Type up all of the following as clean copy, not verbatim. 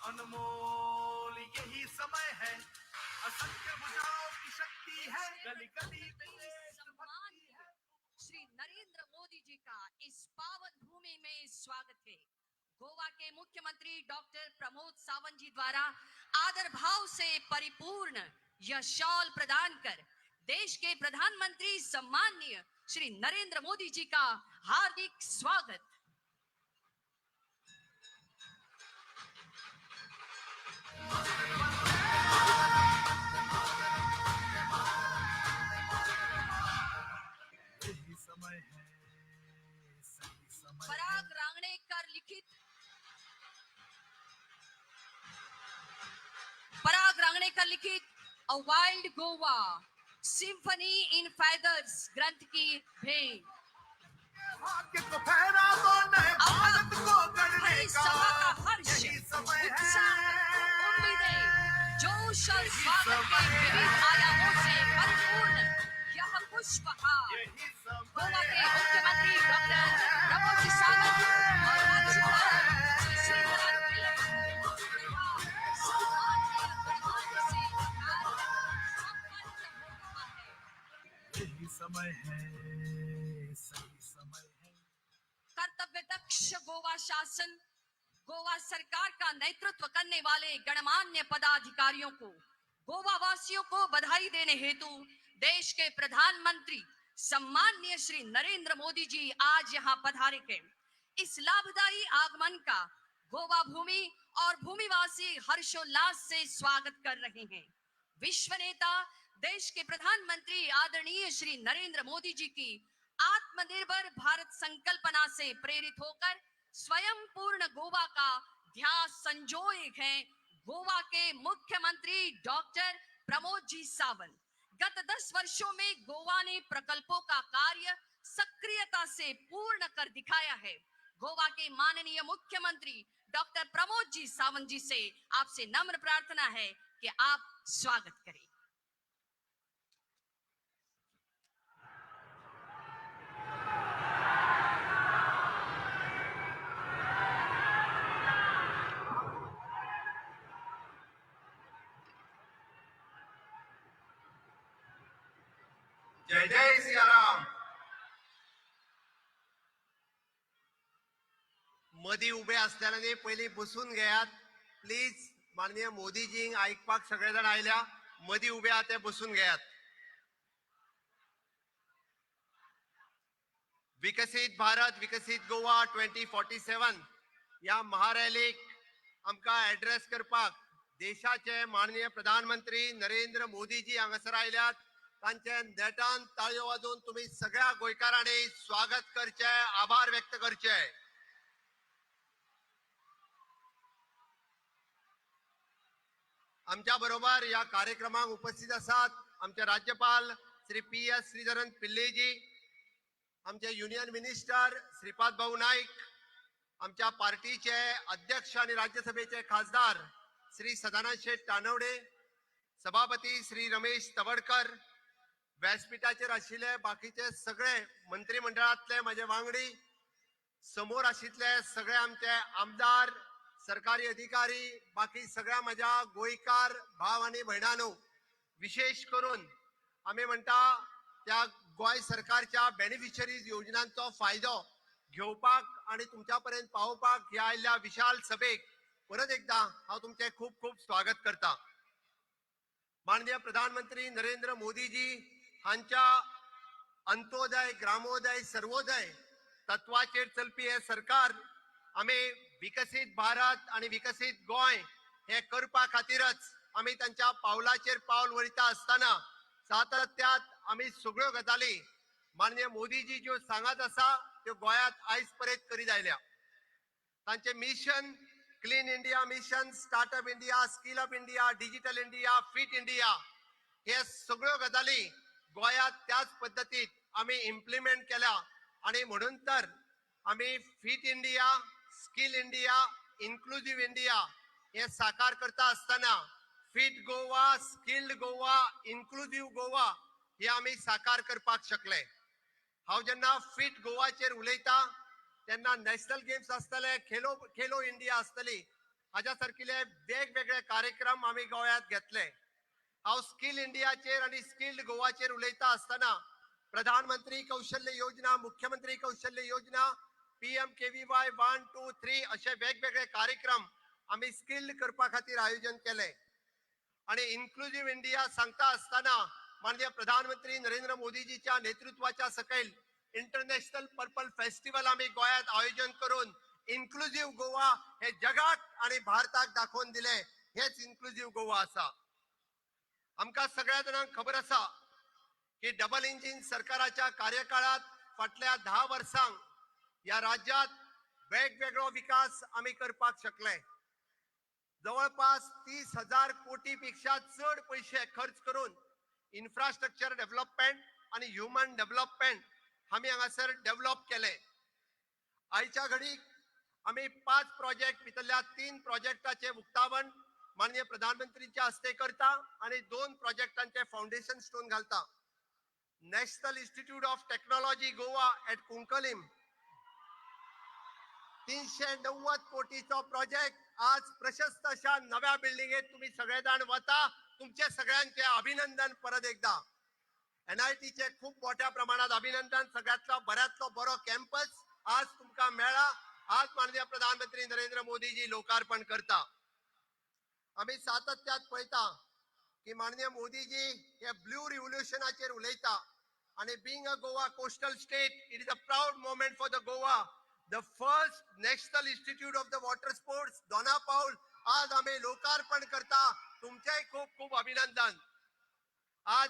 अनमोल यही समय है, असंख्य भुजाओं की शक्ति है, गली गली में देशभक्ति है। श्री नरेंद्र मोदी जी का इस पावन भूमि में स्वागत है। गोवा के मुख्यमंत्री डॉक्टर प्रमोद सावंत जी द्वारा आदर भाव से परिपूर्ण यह शॉल प्रदान कर देश के प्रधानमंत्री सम्माननीय श्री नरेंद्र मोदी जी का हार्दिक स्वागत। यही समय है, सही समय पराग रांगणेकर लिखित अ वाइल्ड गोवा सिम्फनी इन फेदर्स ग्रंथ की भेंट। भाग्य को फहरा दो नए भारत को गढ़ने का, सभा का हर्ष, यही समय उत्साह, उम्मीदें, जोश और स्वागत के विविध आयामों से परिपूर्ण यह पुष्पहार यही समय गोवा के मुख्यमंत्री डॉक्टर प्रमोद जी सावंत और राज्यपाल श्री श्रीधरन पिल्लई सम्माननीय प्रधान से संपन्न हो रहा है। यही समय है, सही समय है। कर्तव्य दक्ष गोवा शासन, गोवा सरकार का नेतृत्व करने वाले गणमान्य पदाधिकारियों को गोवा वासियों को बधाई देने हेतु देश के प्रधानमंत्री सम्माननीय श्री नरेंद्र मोदी जी आज यहाँ पधारे हैं। इस लाभदायी आगमन का गोवा भूमि और भूमिवासी हर्षोल्लास से स्वागत कर रहे हैं। विश्व नेता देश के प्रधानमंत्री आदरणीय श्री नरेंद्र मोदी जी की आत्मनिर्भर भारत संकल्पना से प्रेरित होकर स्वयं पूर्ण गोवा का ध्यान संजोए हैं गोवा के मुख्यमंत्री डॉक्टर प्रमोद जी सावंत। गत 10 वर्षों में गोवा ने प्रकल्पों का कार्य सक्रियता से पूर्ण कर दिखाया है। गोवा के माननीय मुख्यमंत्री डॉक्टर प्रमोद जी सावंत जी से आपसे नम्र प्रार्थना है कि आप स्वागत करें। जय जय सियाराम। मधी उभे असल्याने पहिले बसून घेयात प्लीज। माननीय मोदीजी ऐकपाक सगळे जण आयल्या, मधी उभे आहात ते बसून घेयात। विकसित भारत विकसित गोवा 2047 या महारॅलीक आमकां ऍड्रेस करपाक देशाचे माननीय प्रधानमंत्री नरेंद्र मोदीजी हांगासर आयल्यात। तांचे नेटान ताळयो वाजोवन तुम्ही सगळ्या गोंयकारांनी स्वागत करचे, आभार व्यक्त करचे। आमच्या बरोबर या कार्यक्रमाक उपस्थित आसात आमचे राज्यपाल श्री PS श्रीधरन पिल्लेजी, आमचे युनियन मिनिस्टर श्रीपाद भाऊ नाईक, आमच्या पार्टीचे अध्यक्ष आणि राज्यसभेचे खासदार श्री सदानंद शेठ तानवडे, सभापती श्री रमेश तवडकर, व्यासपीठाचेर आशिल्ले बाकीचे सगळे मंत्रिमंडळातले माझे वांगडी, समोर आशिल्ले सगळे आमचे आमदार, सरकारी अधिकारी, बाकी सगळ्या माझ्या गोयकार भाव आणि भयणांनो, विशेष करून आम्ही म्हणता त्या गोय सरकारच्या बेनिफिशरीज योजनांचो फायदो घेवपाक आणि तुमच्यापर्यंत पावोवपाक ह्या आयिल्ल्या विशाल सभेक परत एकदा हांव तुमचे खूप खूप स्वागत करता। माननीय प्रधानमंत्री नरेंद्र मोदीजी हांच्या अंत्योदय, ग्रामोदय, सर्वोदय तत्वाचेर चलपी हे सरकार आम्ही विकसित भारत आणि विकसित गोय हे करपा खातीरच आम्ही त्यांच्या पावलाचेर पावल वळीता असताना सातत्यात आम्ही सगळ्यो गजाली माननीय मोदीजी ज्यो सांगत आसा त्यो गोंयांत आयज पर्यंत करीत आयल्या। तांचे mission clean India mission, startup India, skill up India, digital India, fit India हे सगळ्यो गजाली गोंयांत त्याच पद्धतीत आम्ही इम्प्लिमेंट केल्या आणि म्हणून तर आम्ही fit India, skill India, inclusive India हे साकार करता असताना fit Goa, skilled Goa, inclusive Goa हे आम्ही साकार करपाक शकले। हांव जेन्ना फिट गोवाचेर उलयता तेन्ना नॅशनल गेम्स आसतले, खेलो इंडिया आसतली, हाज्या सारकिले वेगवेगळे कार्यक्रम आम्ही गोंयांत घेतले. हांव स्किल इंडियाचेर आणि स्किल्ड गोवाचेर उलयता आसतना प्रधानमंत्री कौशल्य योजना, मुख्यमंत्री कौशल्य योजना, PMKVY 1, 2, 3 असे वेगवेगळे कार्यक्रम आम्ही स्किल्ड करपा खातीर आयोजन केले. आणि इन्क्लुझिव्ह इंडिया सांगता असताना माननीय प्रधानमंत्री नरेंद्र मोदीजीच्या नेतृत्वाच्या सकयल इंटरनॅशनल पर्पल फेस्टिवल आम्ही गोंयांत आयोजन करून इन्क्लुझिव्ह गोवा हे जगाक आणि भारताक दाखवून दिले. हेच इन्क्लुझिव्ह गोवा आसा. आमकां सगळ्या जाणांक खबर आसा की डबल इंजिन सरकाराच्या कार्यकाळात फाटल्या 10 वर्सांक या राज्यात वेगवेगळो विकास आम्ही करपाक शकले. जवळपास 30,000 कोटी पेक्षा चड पैसे खर्च करून इन्फ्रास्ट्रक्चर डेव्हलपमेंट आणि ह्युमन डेव्हलपमेंट आम्ही हांगासर डेव्हलप केले. आयच्या घडीक आम्ही 5 प्रोजेक्ट भितरल्या 3 प्रोजेक्टाचे उक्तावण माननीय प्रधानमंत्रींच्या हस्ते करता आणि 2 प्रोजेक्टांचे फाउंडेशन स्टोन घालता. National institute of technology Goa at Kunkolim 390 कोटीचो प्रोजेक्ट आज प्रशस्त अशा नव्या बिल्डिंगेत तुम्ही सगळेजण वता. तुमचे सगळ्यांचे अभिनंदन परत एकदा. NIT चे खूप मोठ्या प्रमाणात अभिनंदन. सगळ्यातलो बऱ्यातलो बरो कॅम्पस आज तुमका मेळा. आज माननीय प्रधानमंत्री नरेंद्र मोदीजी लोकार्पण करता. आम्ही सातत्यात पळयता की माननीय मोदीजी हे ब्लू रिव्होल्युशनाचेर उलयता आणि being a Goa coastal state it is a proud moment for the Goa. The first national institute of the water sports दोना पाऊल आज आम्ही लोकार्पण करता. तुमचेही खूप खूप अभिनंदन. आज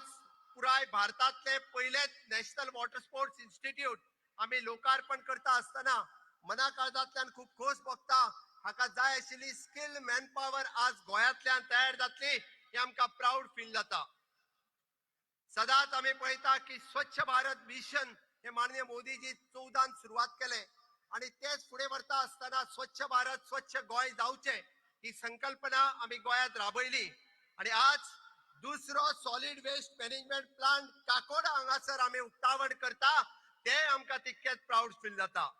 पुराय भारतातले पहिलेच नॅशनल वॉटर स्पोर्ट्स इन्स्टिट्यूट आम्ही लोकार्पण करता असताना मना काळजांतल्यान खूप खोस भोगता. हाका जाय आशिल्ली स्किल्ड मॅनपॉवर आज गोंयांतल्यान तयार जातली हे आमकां प्राऊड फील जाता. सदांच आम्ही पळयता की स्वच्छ भारत मिशन हे माननीय मोदीजी 14 सुरुवात केले आणि तेच फुडें व्हरता असताना स्वच्छ भारत स्वच्छ गोंय जावचे ही संकल्पना आम्ही गोंयांत राबयली. आणि आज दुसरो solid waste management plant Kakoda हांगासर आम्ही उक्तावण करता. ते आमकां तितकेच प्राऊड फील जाता.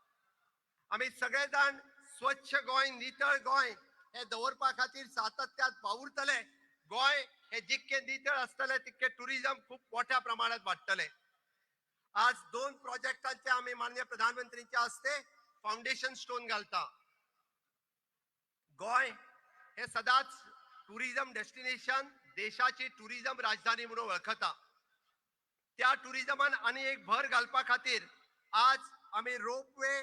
आम्ही सगळेजण स्वच्छ गोंय नितळ गोंय हे दवरपा खातीर सातत्यात वावुरतले. गोंय हे जितके नितळ आसतले तितके टुरिझम खूप मोठ्या प्रमाणात वाडटले. आज 2 प्रोजेक्टांचे आम्ही माननीय प्रधानमंत्रींच्या हस्ते फाउंडेशन स्टोन घालता. गोंय हे सदांच टुरिझम डेस्टिनेशन देशाची टुरिझम राजधानी म्हणून वळखता. त्या टुरिझमान आणि एक भर घालपा खातीर आज आम्ही ropeway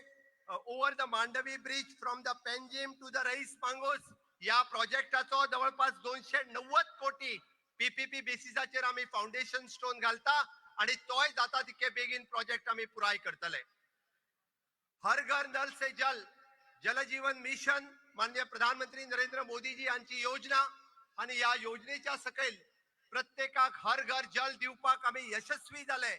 over the Mandovi bridge from the Panjim to the Reis Magos या प्रोजेक्टाचो जवळपास 290 कोटी PPP बेसिसाचेर आम्ही फाउंडेशन स्टोन घालता आणि तोय जाता तितके बेगीन प्रोजेक्ट आम्ही पुराय करतले. हर घर नल से जल जल जीवन मिशन माननीय प्रधानमंत्री नरेंद्र मोदीजी यांची योजना आणि या योजनेच्या सकयल प्रत्येकाक हर घर जल दिवपाक आम्ही यशस्वी झाले.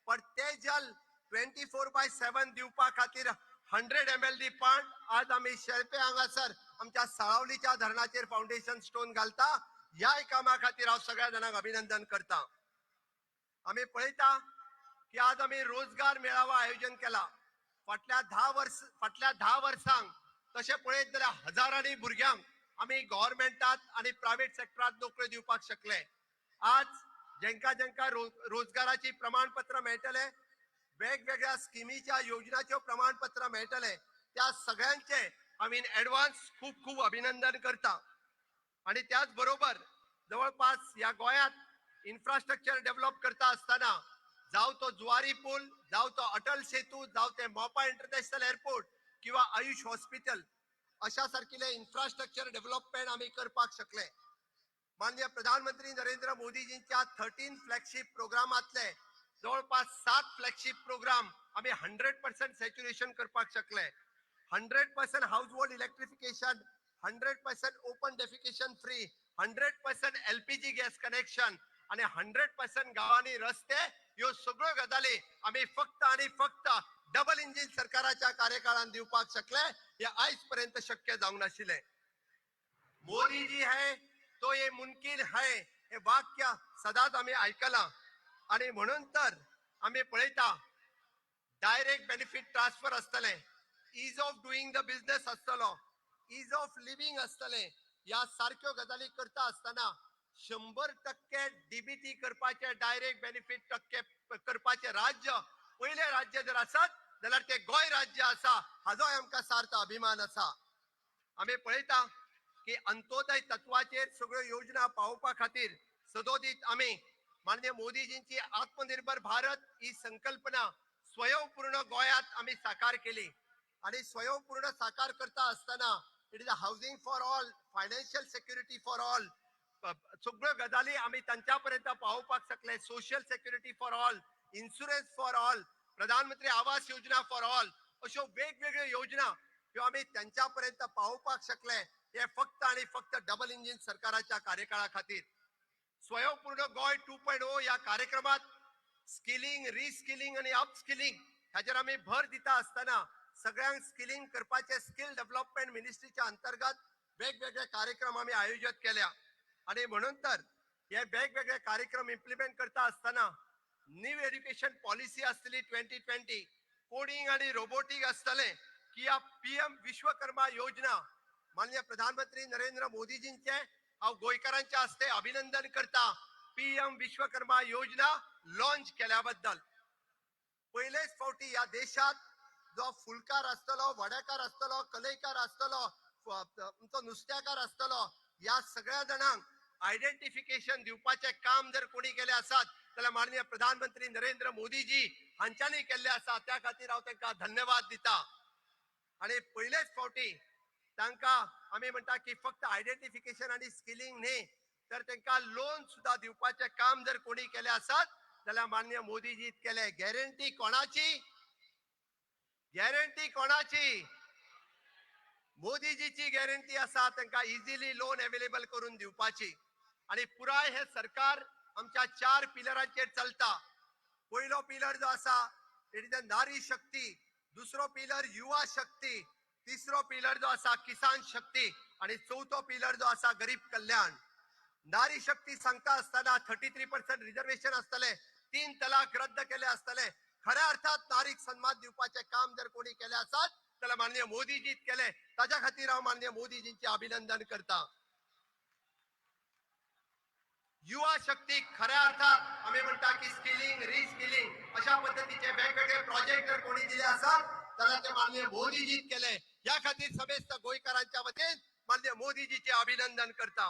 पण ते जल 24/7 दिवपा खातीर 100 MLD पण आज आम्ही शेळपे हांगासर आमच्या साळावलीच्या धरणाचेर फाउंडेशन स्टोन घालता. ह्या कामा खातीर हांव सगळ्या जाणांक अभिनंदन करता. आम्ही पळयता की आज आम्ही रोजगार मेळावा आयोजन केला. फाटल्या 10 वर्सांक तशें पळयत जाल्यार हजारांनी भुरग्यांक आम्ही गव्हर्नमेंटात आणि प्रायव्हेट सेक्टरात नोकऱ्यो दिवपाक शकले. आज जेंका रोजगाराची प्रमाणपत्र मेळटले, वेगवेगळ्या स्किमीच्या योजनांचे प्रमाणपत्र मेळटले, त्या सगळ्यांचे आम्ही इन ॲडव्हान्स खूप खूप अभिनंदन करता. आणि त्याच बरोबर जवळपास या गोंयांत इन्फ्रास्ट्रक्चर डेव्हलप करता असताना जावं तो जुवारी पूल, जावं तो अटल सेतू, जावं ते मोपा इंटरनॅशनल एअरपोर्ट किंवा आयुष हॉस्पिटल अशा सारखिले इन्फ्रास्ट्रक्चर डेव्हलपमेंट आम्ही करपाक शकले. माननीय प्रधानमंत्री नरेंद्र मोदीजींच्या 13 फ्लॅगशिप प्रोग्रामातले जवळपास 7 फ्लॅगशिप प्रोग्राम आम्ही 100% सॅच्युरेशन करपाक शकले. 100% house hold electrification, 100% open defecation free, 100% LPG gas connection आणि 100% गावांनी रस्ते ह्यो सगळ्यो गजाली आम्ही फक्त आणि फक्त डबल इंजिन सरकाराच्या कार्यकाळात दिवपाक शकले. हे आयज पर्यंत शक्य जावंक नाशिल्ले. मोदी जी है तो ये मुमकिन है हे वाक्य सदांच आम्ही ऐकला. आणि म्हणून तर आम्ही पळयता डायरेक्ट बेनिफिट ट्रान्सफर असतले, ease of doing the business असतलो, इज ऑफ लिव्हिंग असतले या सारख्यो गजाली करता असताना 100% डीबीटी करपाचे डायरेक्ट बेनिफिट टक्के करपाचे राज्य पहिले राज्य जर असत जाल्यार ते गोय राज्य असा हाजो आमकां सार्थ अभिमान असा. आम्ही पळयता की अंत्योदय तत्वाचेर सगळ्यो योजना पावोवपा खातीर सदोदीत आम्ही माननीय मोदीजींची आत्मनिर्भर भारत ही संकल्पना स्वयंपूर्ण गोयात आम्ही साकार केली आणि स्वयंपूर्ण साकार करता असताना it is a housing for all, financial security for all, सगळ्यो गजाली आम्ही त्यांच्या पर्यंत पावोवपाक शकले. Social security for all, insurance for all, प्रधानमंत्री आवास योजना फॉर ऑल, अशो वेगवेगळ्यो योजना ह्यो आम्ही त्यांच्या पर्यंत पावोवपाक शकले. हे फक्त आणि फक्त डबल इंजिन सरकाराच्या कार्यकाळा खातीर. स्वयंपूर्ण गोय 2.0 या कार्यक्रमात स्किलिंग, रिस्किलिंग आणि अपस्किलिंग ह्याचेर आम्ही भर दिता असताना सगळ्यांक स्किलिंग करपाचे स्किल डेव्हलपमेंट मिनिस्ट्रीच्या अंतर्गत वेगवेगळे कार्यक्रम आम्ही आयोजित केल्या आणि म्हणून तर हे वेगवेगळे कार्यक्रम इम्प्लिमेंट करता असताना न्यू एज्युकेशन पॉलिसी असतली 2020, कोडिंग आणि रोबोटिक असतले की या पीएम विश्वकर्मा योजना माननीय प्रधानमंत्री नरेंद्र मोदीजींचे हांव गोंयकारांच्या हस्ते अभिनंदन करता. पीएम विश्वकर्मा योजना लॉन्च केल्याबद्दल पहिलेच फावटी या देशात जो फुलकार असतलो, वडेकार असतलो, कलेकार असतलो, तुमचो नुस्त्याकार असतलो, या सगळ्या जणांक आयडेंटिफिकेशन दिवपाचे काम जर कोणी केले असत जाल्यार माननीय प्रधानमंत्री नरेंद्र मोदीजी हांच्यांनी केल्ले आसा. त्या खातीर हांव तांकां धन्यवाद दिता. आणि पहिलेच फावटी तांकां आमी म्हणटा की फक्त आयडेंटिफिकेशन आणि स्किलिंग न्ही तर तांकां लोन सुद्धा दिवपाचे काम जर कोणी केले असत जाल्यार माननीय मोदीजी केले. गॅरंटी कोणाची? गॅरंटी कोणाची? मोदीजीची गॅरंटी असा तांकां इझिली लोन अवेलेबल करून दिवपाची. आणि पुराय हे सरकार आमच्या 4 पिलरांचेर चलता. पहिलो पिलर जो असा इट इज अ नारी शक्ती, दुसरो पिलर युवा शक्ती, तिसरो पिलर जो असा किसान शक्ती आणि चौथो पिलर जो असा गरीब कल्याण. नारी शक्ती सांगता असताना 33% रिझर्वेशन असतले, 3 तलाक रद्द केले असतले. खऱ्या अर्थात नारीक सन्मान दिवपाचे काम जर कोणी केले असत जाल्यार माननीय मोदीजीत केले. ताच्या खातीर हांव माननीय मोदीजींचे अभिनंदन करता. युवा शक्ती खऱ्या अर्थात आम्ही म्हणता की स्किलिंग, रिस्किलिंग अशा पद्धतीचे वेगवेगळे प्रोजेक्ट जर कोणी दिले असत जाल्यार ते माननीय मोदीजीत केले. या खातीर समेस्त गोंयकारांच्या वतीन माननीय मोदीजीचे अभिनंदन करता.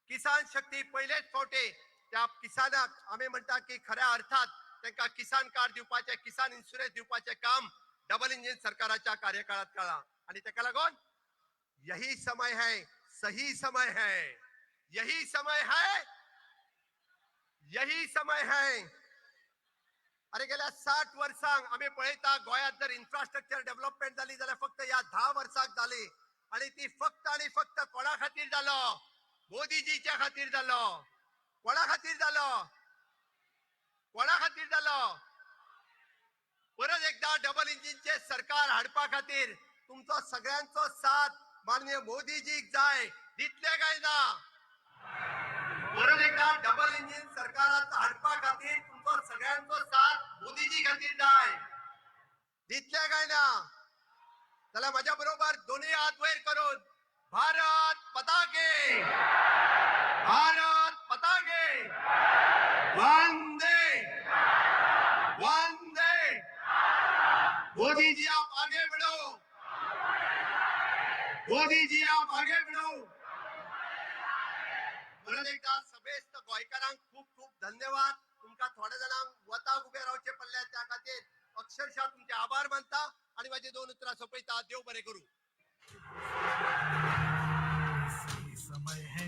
किसान शक्ती पहिलेच फावटी त्या किसानाक आम्ही म्हणता की खऱ्या अर्थात तांकां किसान कार्ड दिवपाचे, किसान इन्शुरन्स दिवपाचे काम डबल इंजिन सरकाराच्या कार्यकाळात केला. आणि ताका लागून यही समय है, सही समय है, यही समय है, यही समय है. अरे गेल्या 60 वर्सांक आम्ही पळयता गोंयांत जर इन्फ्रास्ट्रक्चर डेव्हलपमेंट जाली जाल्यार फक्त या 10 वर्सांक जाली. आणि ती फक्त आणि फक्त कोणा खातीर जालो? मोदीजीच्या खातीर जालो. कोणा खातीर जालो? कोणा खातीर जालो? परत एकदा डबल इंजिनचे सरकार हाडपा खातीर तुमचो सगळ्यांचो साथ माननीय मोदीजीक जाय. दितले काय ना? परत एकदा डबल इंजिन सरकारात हाडपा खातीर तुमचो सगळ्यांचो साथ मोदीजी खातीर जाय. दितले काय ना? जाल्यार माझ्या बरोबर दोन्ही हात वयर करून भारत माता की, भारत माता की, वंदे वंदे. मोदी जी आप आगे बढ़ो, मोदी जी आप आगे बढ़ो. परत एकदा समेस्त गोंयकारांक खूप खूप धन्यवाद. तुमका थोड्या जणांक वताक उभे रावचे पडले त्या खातीर अक्षरशः तुमचे आभार मानता आणि माझी 2 उतरां सोंपयता. देव बरें करूं. सही समय है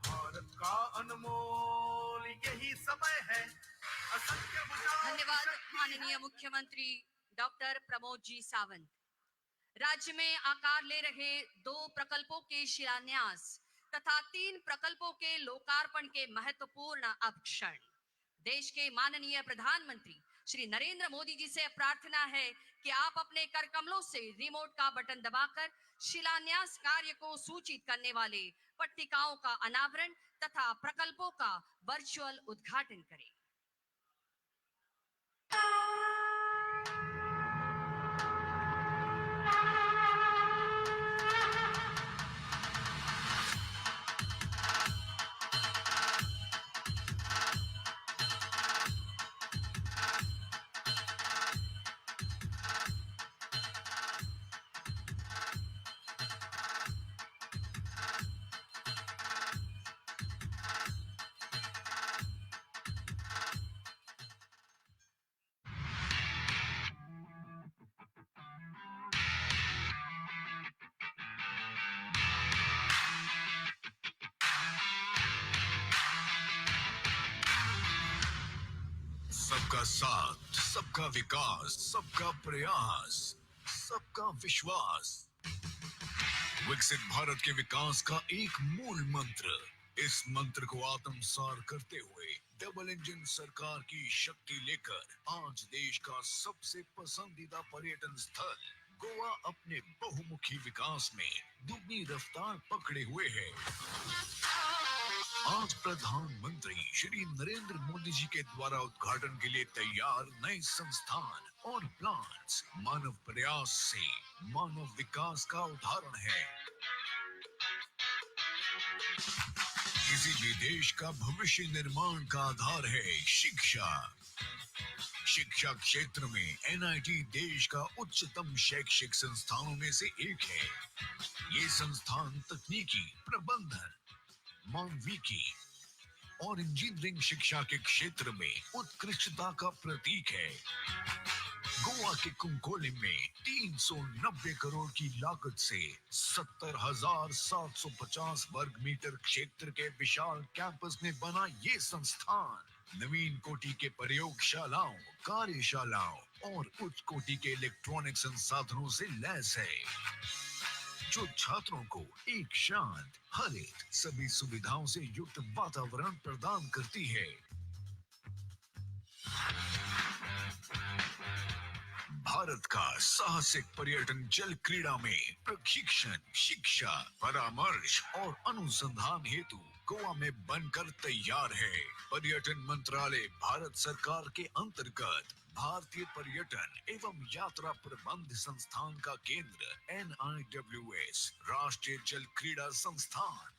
भारत का अनमोल, यही समय है असंख्य भुजाओं की धन्यवाद शक्ति माननीय है. मुख्यमंत्री डॉक्टर प्रमोद जी सावंत. राज्य में आकार ले रहे 2 प्रकल्पों के शिलान्यास तथा 3 प्रकल्पों के लोकार्पण के महत्वपूर्ण क्षण. देश के माननीय प्रधानमंत्री श्री नरेंद्र मोदी जी से प्रार्थना है कि आप अपने कर कमलों से रिमोट का बटन दबाकर शिलान्यास कार्य को सूचित करने वाले पट्टिकाओं का अनावरण तथा प्रकल्पों का वर्चुअल उद्घाटन करें. सबका साथ, सबका विकास, सबका प्रयास, सबका विश्वास। विकसित भारत के विकास का एक मूल मंत्र। इस मंत्र को आत्मसात करते हुए डबल इंजन सरकार की शक्ति लेकर आज देश का सबसे पसंदीदा पर्यटन स्थल गोवा अपने बहुमुखी विकास में दुगनी रफ्तार पकड़े हुए है। आज प्रधानमंत्री श्री नरेंद्र मोदी जी के द्वारा उद्घाटन के लिए तैयार नए संस्थान और प्लान्स मानव प्रयास से मानव विकास का उदाहरण है। किसी भी देश का भविष्य निर्माण का आधार है शिक्षा। शिक्षा क्षेत्र में एनआईटी देश का उच्चतम शैक्षिक संस्थानों में से एक है। ये संस्थान तकनीकी, प्रबंधन, मानविकी और इंजीनियरिंग शिक्षा के क्षेत्र में उत्कृष्टता का प्रतीक है। गोवा के कुंकोली में 390 करोड़ की लागत से 70,750 वर्ग मीटर क्षेत्र के विशाल कैंपस में बना ये संस्थान नवीन कोटि के प्रयोगशालाओं, कार्यशालाओं और उच्च कोटि के इलेक्ट्रॉनिक संसाधनों से लैस है, जो छात्रों को एक शांत, हरित, सभी सुविधाओं से युक्त वातावरण प्रदान करती है। भारत का साहसिक पर्यटन जल क्रीड़ा में प्रशिक्षण, शिक्षा, परामर्श और अनुसंधान हेतु गोवा में बनकर तैयार है। पर्यटन मंत्रालय भारत सरकार के अंतर्गत भारतीय पर्यटन एवं यात्रा प्रबंध संस्थान का केंद्र NIWS राष्ट्रीय जल क्रीड़ा संस्थान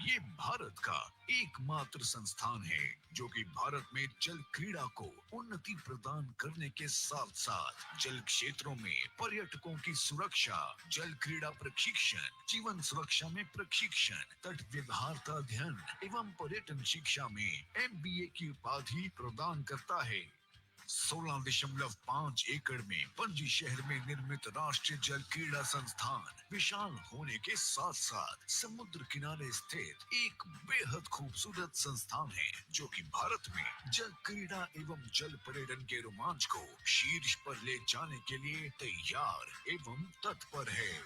ये भारत का एकमात्र संस्थान है जो कि भारत में जल क्रीड़ा को उन्नति प्रदान करने के साथ साथ जल क्षेत्रों में पर्यटकों की सुरक्षा, जल क्रीड़ा प्रशिक्षण, जीवन सुरक्षा में प्रशिक्षण, तट व्यवहारता अध्ययन एवं पर्यटन शिक्षा में MBA की उपाधि प्रदान करता है। 16.5 एकड़ में पणजी शहर में निर्मित राष्ट्रीय जल क्रीड़ा संस्थान विशाल होने के साथ साथ समुद्र किनारे स्थित एक बेहद खूबसूरत संस्थान है जो कि भारत में जल क्रीड़ा एवं जल पर्यटन के रोमांच को शीर्ष पर ले जाने के लिए तैयार एवं तत्पर है।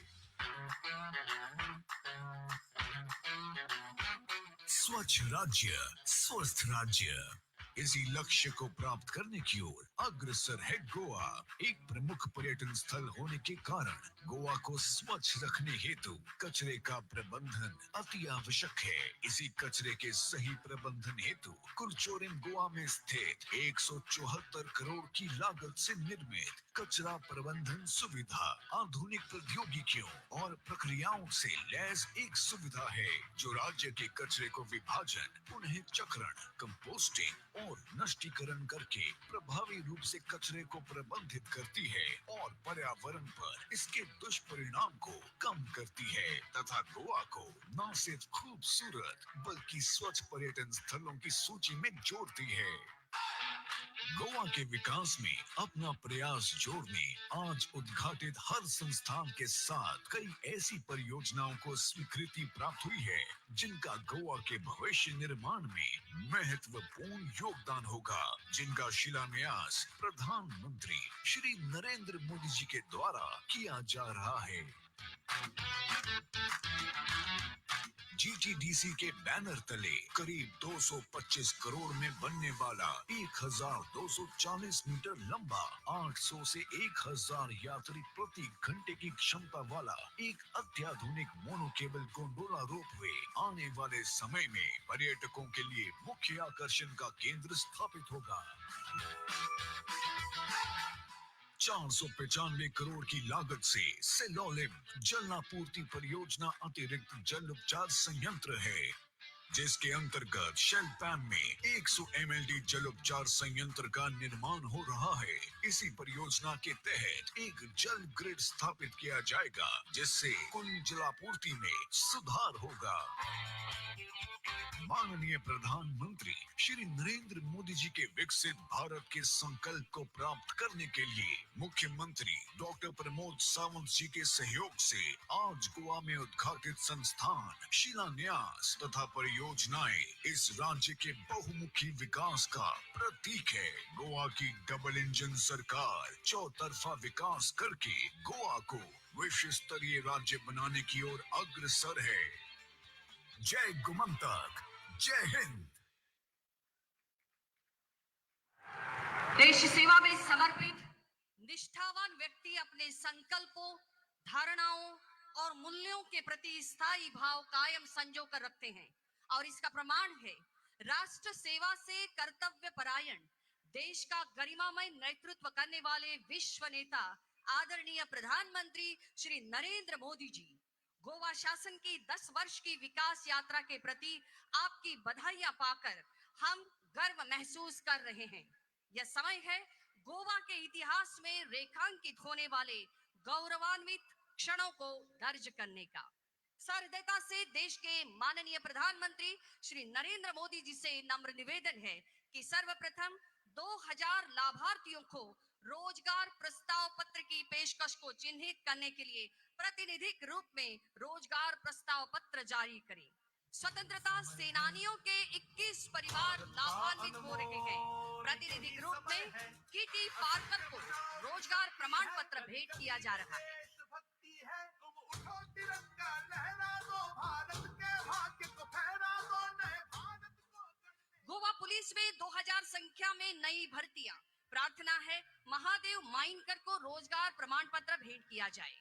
स्वच्छ राज्य, स्वस्थ राज्य, इसी लक्ष्य को प्राप्त करने की ओर अग्रसर है गोवा। एक प्रमुख पर्यटन स्थल होने के कारण गोवा को स्वच्छ रखने हेतु कचरे का प्रबंधन अति आवश्यक है। इसी कचरे के सही प्रबंधन हेतु कुरचोरिम गोवा में स्थित 174 करोड़ की लागत से निर्मित कचरा प्रबंधन सुविधा आधुनिक प्रौद्योगिकियों और प्रक्रियाओं से लैस एक सुविधा है जो राज्य के कचरे को विभाजन, पुनः चक्रण, कंपोस्टिंग और नष्टीकरण करके प्रभावी रूप से कचरे को प्रबंधित करती है और पर्यावरण पर इसके दुष्परिणाम को कम करती है तथा गोवा को न सिर्फ खूबसूरत बल्कि स्वच्छ पर्यटन स्थलों की सूची में जोड़ती है। गोवा के विकास में अपना प्रयास जोड़ने आज उद्घाटित हर संस्थान के साथ कई ऐसी परियोजनाओं को स्वीकृति प्राप्त हुई है जिनका गोवा के भविष्य निर्माण में महत्वपूर्ण योगदान होगा, जिनका शिलान्यास प्रधानमंत्री श्री नरेंद्र मोदी जी के द्वारा किया जा रहा है। GTDC के बैनर तले करीब 225 करोड़ में बनने वाला 1240 मीटर लंबा 800 से 1000 यात्री प्रति घंटे की क्षमता वाला एक अत्याधुनिक मोनो केबल गोंडोला रोपवे आने वाले समय में पर्यटकों के लिए मुख्य आकर्षण का केंद्र स्थापित होगा। 495 करोड़ की लागत से सेलोलिम जलापूर्ति परियोजना अतिरिक्त जल उपचार संयंत्र है जिसके अंतर्गत शेल पैन में 100 MLD जल उपचार संयंत्र का निर्माण हो रहा है। इसी परियोजना के तहत एक जल ग्रिड स्थापित किया जाएगा जिससे कुल जलापूर्ति में सुधार होगा। माननीय प्रधानमंत्री श्री नरेंद्र मोदी जी के विकसित भारत के संकल्प को प्राप्त करने के लिए मुख्यमंत्री डॉक्टर प्रमोद सावंत जी के सहयोग से आज गोवा में उद्घाटित संस्थान, शिलान्यास तथा परियोजना योजनाएं इस राज्य के बहुमुखी विकास का प्रतीक है। गोवा की डबल इंजन सरकार चौतरफा विकास करके गोवा को विश्व स्तरीय राज्य बनाने की ओर अग्रसर है। जय गोमंतक, जय हिंद। देश सेवा में समर्पित निष्ठावान व्यक्ति अपने संकल्पों, धारणाओं और मूल्यों के प्रति स्थायी भाव कायम संजो कर रखते हैं और इसका प्रमाण है राष्ट्र सेवा से कर्तव्य परायण देश का गरिमामय नेतृत्व करने वाले विश्व नेता आदरणीय प्रधानमंत्री श्री नरेंद्र मोदी जी। गोवा शासन की 10 वर्ष की विकास यात्रा के प्रति आपकी बधाइयां पाकर हम गर्व महसूस कर रहे हैं। यह समय है गोवा के इतिहास में रेखांकित होने वाले गौरवान्वित क्षणों को दर्ज करने का। सहृदयता से देश के माननीय प्रधानमंत्री श्री नरेंद्र मोदी जी से नम्र निवेदन है कि सर्वप्रथम 2000 लाभार्थियों को रोजगार प्रस्ताव पत्र की पेशकश को चिन्हित करने के लिए प्रतिनिधिक रूप में रोजगार प्रस्ताव पत्र जारी करें। स्वतंत्रता सेनानियों के 21 परिवार लाभान्वित हो रहे हैं। प्रतिनिधिक रूप में किटी पार्कर को रोजगार प्रमाण पत्र भेंट किया जा रहा है। देशभक्ति है, तुम उठो तिरंगा लहरा दो, भारत के भाग्य को फहरा दो, नए भारत को। गोवा पुलिस में 2000 संख्या में नई भर्तियां। प्रार्थना है महादेव माइनकर को रोजगार प्रमाण पत्र भेंट किया जाए।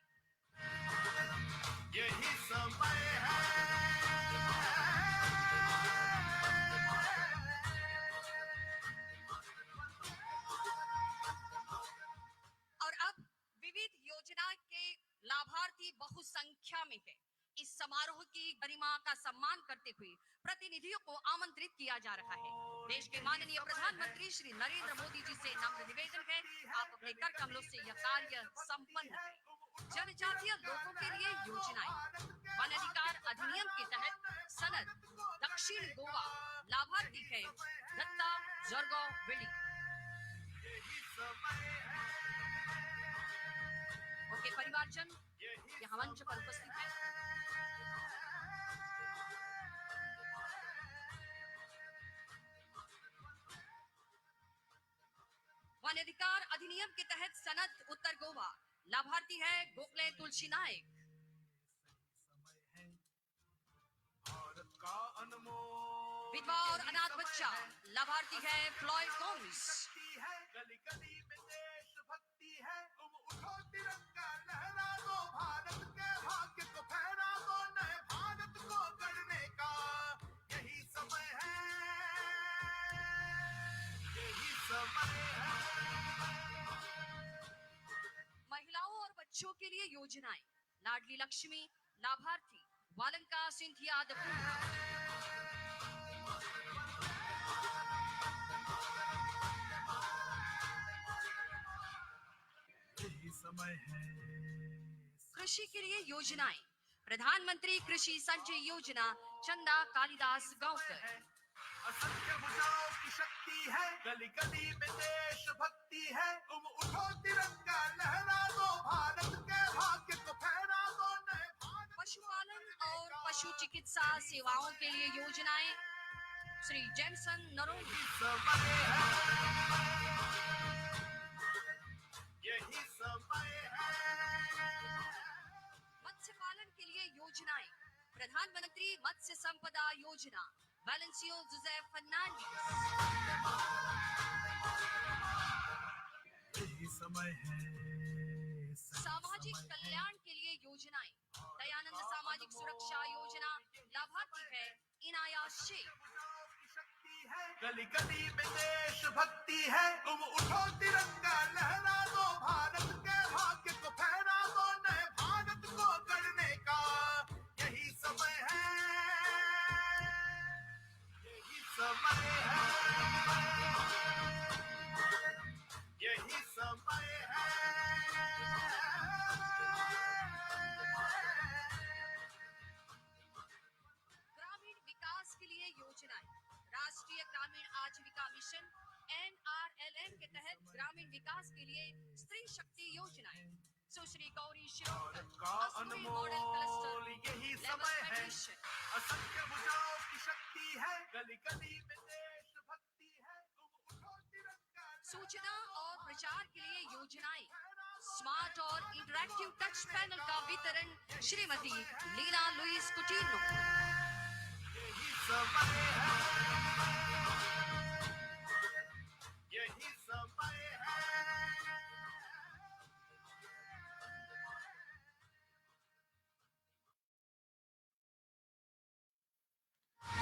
यही समय है, और अब विविध योजना के लाभार्थी बहुसंख्या में है। इस समारोह की गरिमा का सम्मान करते हुए प्रतिनिधियों को आमंत्रित किया जा रहा है। देश के माननीय प्रधानमंत्री श्री नरेंद्र मोदी जी से नम्र निवेदन है आप अपने कर कमलों से यह कार्य संपन्न करें। जनजातीय लोगों के लिए योजनाएं। वन अधिकार अधिनियम के तहत सनद दक्षिण गोवा लाभार्थी है दत्ता जरगांव विली। यही समय है, उनके परिवारजन यहाँ मंच पर उपस्थित हैं। वन अधिकार अधिनियम के तहत सनद उत्तर गोवा लाभार्थी है गोखले तुलसी नायक। भारत का अनमोल विधवा और अनाथ बच्चा लाभार्थी है फ्लॉयड गोमिस। शक्ति है, गली गली में देशभक्ति है, तुम उठो तिरंगा लहरा दो, भारत के भाग्य को फहरा दो, नए भारत को गढ़ने का यही समय है, यही समय है। महिलाओं और बच्चों के लिए योजनाएं। लाडली लक्ष्मी लाभार्थी वालंका सिंथिया दपूर। यही समय है, कृषि के लिए योजनाएं। प्रधानमंत्री कृषि संचय योजना चंदा कालिदास गांवकर। असंख्य भुजाओं की शक्ति है, गली गली में देशभक्ति है, तुम उठो तिरंगा लहरा दो, भारत के भाग्य को फहरा दो, नए भारत। पशुपालन और पशु चिकित्सा सेवाओं के लिए योजनाएं। श्री जैमसन नरोली। समय है, यही समय है। मत्स्य पालन के लिए योजनाएं। प्रधानमंत्री मत्स्य संपदा योजना वैलेंसियो जोसेफ फर्नांडिस। यही समय है, सामाजिक कल्याण के लिए योजनाएं। दयानंद सामाजिक सुरक्षा योजना लाभार्थी है इनाया शेख। गली गली में देशभक्ति है, तुम उठो तिरंगा लहरा दो, भारत के भाग्य को फहरा दो, नए भारत को गढ़ने का यही समय है, यही समय है, यही समय है। ग्रामीण विकास के लिए योजनाएं। राष्ट्रीय ग्रामीण आजीविका मिशन NRLM के तहत ग्रामीण विकास के लिए स्त्री शक्ति योजनाएं। सुश्री गौरी शिरोडकर का असूरी मॉडल क्लस्टर अनमोल यही लेवल समय है, फेडरेशन। असंख्य भुजाओं की शक्ति गली गली में देशभक्ति है, तुम उठो तिरंगा सूचना और प्रचार के लिए योजनाएं, स्मार्ट और इंटरैक्टिव टच पैनल का वितरण श्रीमती लीला लुइस कुटीनो। यही समय है, यही समय है।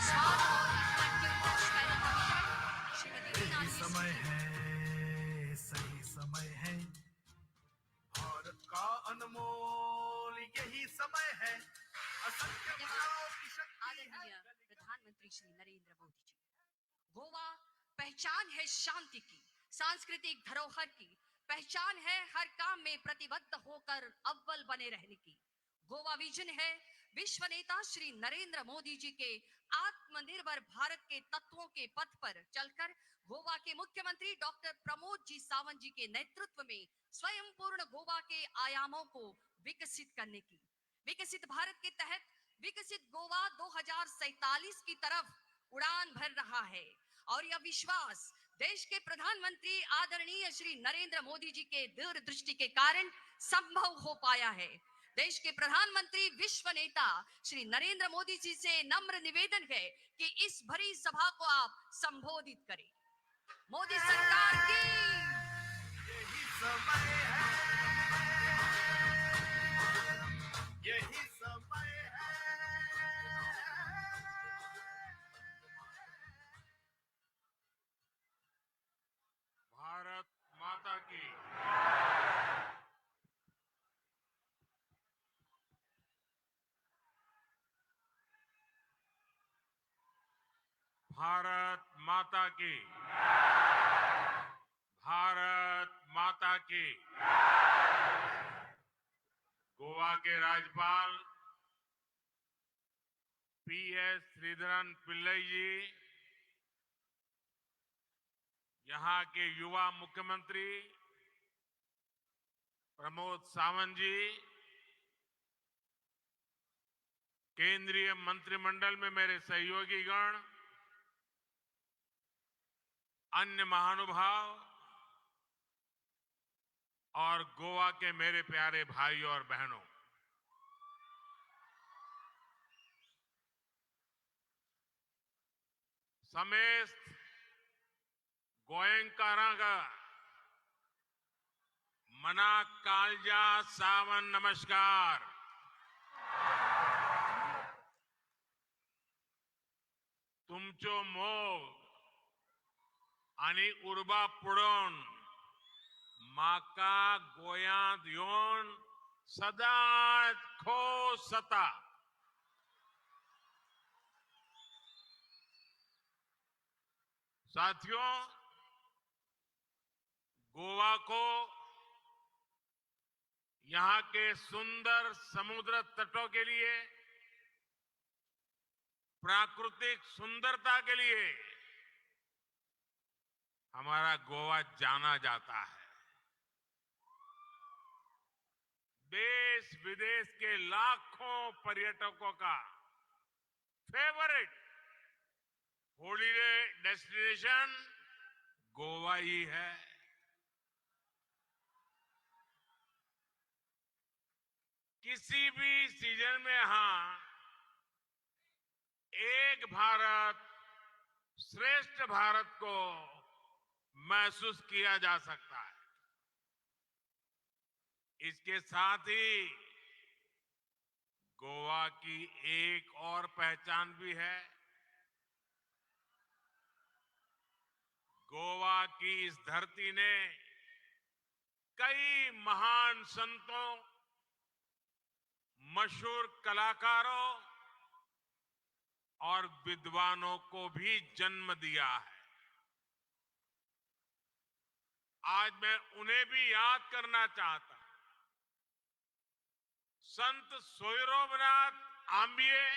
स्मार्ट और इंटरैक्टिव टच पैनल का वितरण श्रीमती लीला यही लुइस समय कुटीनो। है, सही समय है, भारत का अनमोल यही समय है। असंख्य भावों की शक्ति आदरणीय है। प्रधानमंत्री श्री नरेंद्र मोदी जी, गोवा पहचान है शांति की, सांस्कृतिक धरोहर की, पहचान है हर काम में प्रतिबद्ध होकर अव्वल बने रहने की। गोवा विजन है विश्व नेता श्री नरेंद्र मोदी जी के आत्मनिर्भर भारत के तत्वों के पथ पर चलकर गोवा के मुख्यमंत्री डॉक्टर प्रमोद जी सावंत जी के नेतृत्व में स्वयं पूर्ण गोवा के आयामों को विकसित करने की। विकसित भारत के तहत विकसित गोवा 2047 की तरफ उड़ान भर रहा है और यह विश्वास देश के प्रधानमंत्री आदरणीय श्री नरेंद्र मोदी जी के दूरदृष्टि के कारण संभव हो पाया है। देश के प्रधानमंत्री विश्व नेता श्री नरेंद्र मोदी जी से नम्र निवेदन है कि इस भरी सभा को आप संबोधित करें। मोदी सरकार की यही समय है, यही समय है। भारत माता की, भारत माता की, भारत माता की। गोवा के राज्यपाल पीएस श्रीधरन पिल्लई जी, यहाँ के युवा मुख्यमंत्री प्रमोद सावंत जी, केंद्रीय मंत्रिमंडल में मेरे सहयोगी गण, अन्य महानुभाव और गोवा के मेरे प्यारे भाइयों और बहनों, समेस्त गोयंकारांगा मना कालजा सावन नमस्कार। तुमचो मोग आणि उर्बा पुढून माका गोयांत येऊन सदाच खोस जाता। साथियों, गोवा को यहाँ के सुंदर समुद्र तटों के लिए, प्राकृतिक सुंदरता के लिए हमारा गोवा जाना जाता है। देश विदेश के लाखों पर्यटकों का फेवरेट हॉलिडे डेस्टिनेशन गोवा ही है। किसी भी सीजन में यहां एक भारत श्रेष्ठ भारत को महसूस किया जा सकता है। इसके साथ ही गोवा की एक और पहचान भी है। गोवा की इस धरती ने कई महान संतों, मशहूर कलाकारों और विद्वानों को भी जन्म दिया है। आज मैं उन्हें भी याद करना चाहता हूं। संत सोयरोबनाथ आंबिये,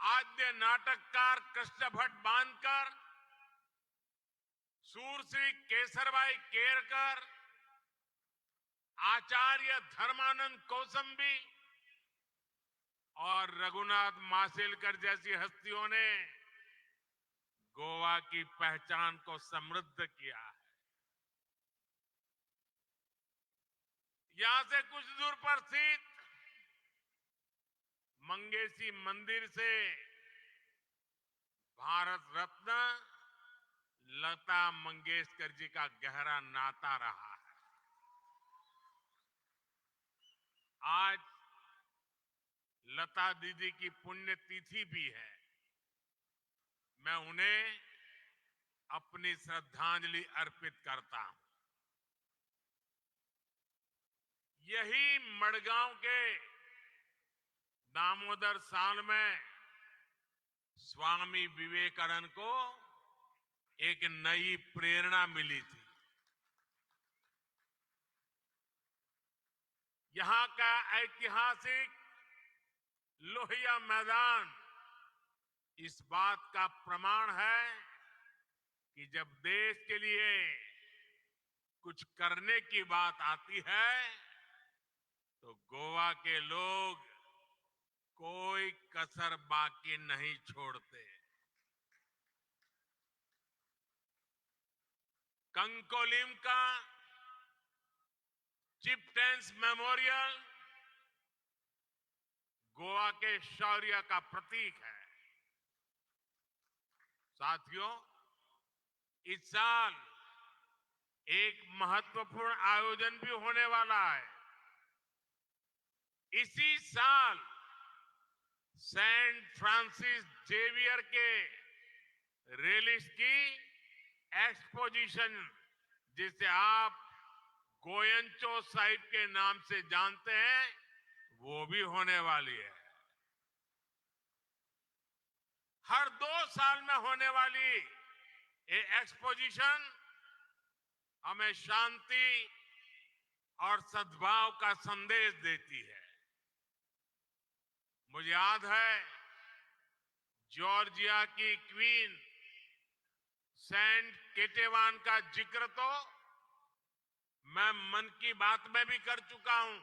आद्य नाटककार कृष्ण भट्ट बांधकर, सूरश्री केसरबाई केरकर, आचार्य धर्मानंद कौसंबी और रघुनाथ माशेलकर जैसी हस्तियों ने गोवा की पहचान को समृद्ध किया है। यहां से कुछ दूर पर स्थित मंगेशी मंदिर से भारत रत्न लता मंगेशकर जी का गहरा नाता रहा है। आज लता दीदी की पुण्यतिथि भी है। मैं उन्हें अपनी श्रद्धांजलि अर्पित करता हूं। यही मडगांव के दामोदर साल में स्वामी विवेकानंद को एक नई प्रेरणा मिली थी। यहां का ऐतिहासिक लोहिया मैदान इस बात का प्रमाण है कि जब देश के लिए कुछ करने की बात आती है तो गोवा के लोग कोई कसर बाकी नहीं छोड़ते। कंकोलिम का चिपटेंस मेमोरियल गोवा के शौर्य का प्रतीक है। साथियों, इस साल एक महत्वपूर्ण आयोजन भी होने वाला है। इसी साल सेंट फ्रांसिस जेवियर के रेलिस की एक्सपोजिशन, जिसे आप गोयंचो साहिब के नाम से जानते हैं, वो भी होने वाली है। हर 2 साल में होने वाली ये एक्सपोजिशन हमें शांति और सद्भाव का संदेश देती है। मुझे याद है जॉर्जिया की क्वीन सेंट केटेवान का जिक्र तो मैं मन की बात में भी कर चुका हूं।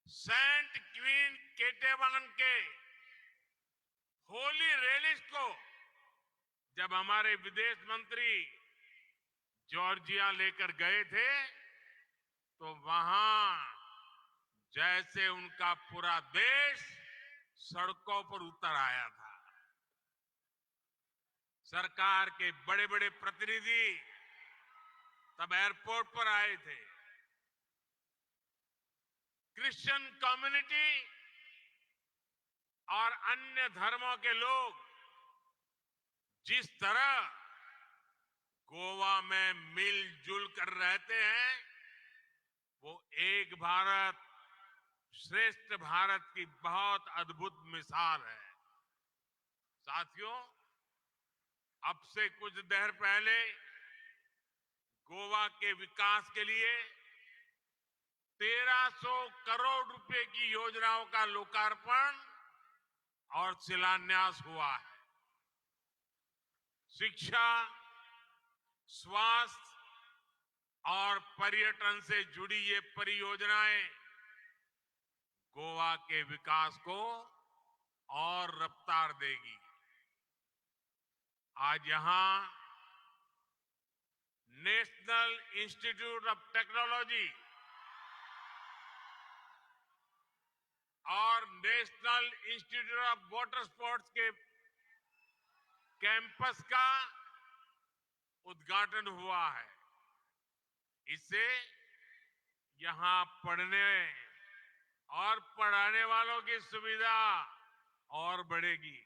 सेंट क्वीन केटेवान के होली रेलिस को जब हमारे विदेश मंत्री जॉर्जिया लेकर गए थे तो वहां जैसे उनका पूरा देश सड़कों पर उतर आया था। सरकार के बड़े बड़े प्रतिनिधि तब एयरपोर्ट पर आए थे। क्रिश्चियन कम्युनिटी और अन्य धर्मों के लोग जिस तरह गोवा में मिलजुल कर रहते हैं, वो एक भारत श्रेष्ठ भारत की बहुत अद्भुत मिसाल है। साथियों, अब से कुछ देर पहले गोवा के विकास के लिए 1300 करोड़ रुपए की योजनाओं का लोकार्पण और शिलान्यास हुआ है। शिक्षा, स्वास्थ्य और पर्यटन से जुड़ी ये परियोजनाएं गोवा के विकास को और रफ्तार देगी। आज यहां नेशनल इंस्टीट्यूट ऑफ टेक्नोलॉजी और national institute of water sports के कैंपस का उद्घाटन हुआ है। इससे यहां पढ़ने और पढ़ाने वालों की सुविधा और बढ़ेगी।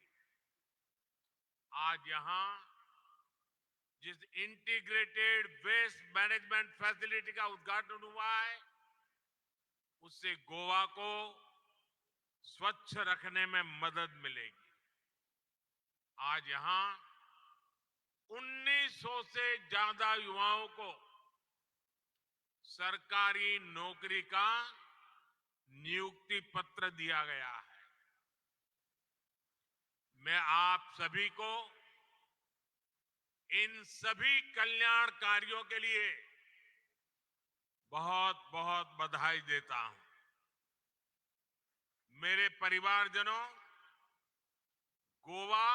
आज यहां जिस इंटीग्रेटेड वेस्ट मैनेजमेंट फैसिलिटी का उद्घाटन हुआ है, उससे गोवा को स्वच्छ रखने में मदद मिलेगी। आज यहां 1900 से ज्यादा युवाओं को सरकारी नौकरी का नियुक्ति पत्र दिया गया है। मैं आप सभी को इन सभी कल्याण कार्यों के लिए बहुत बहुत बधाई देता हूं। मेरे परिवारजनों, गोवा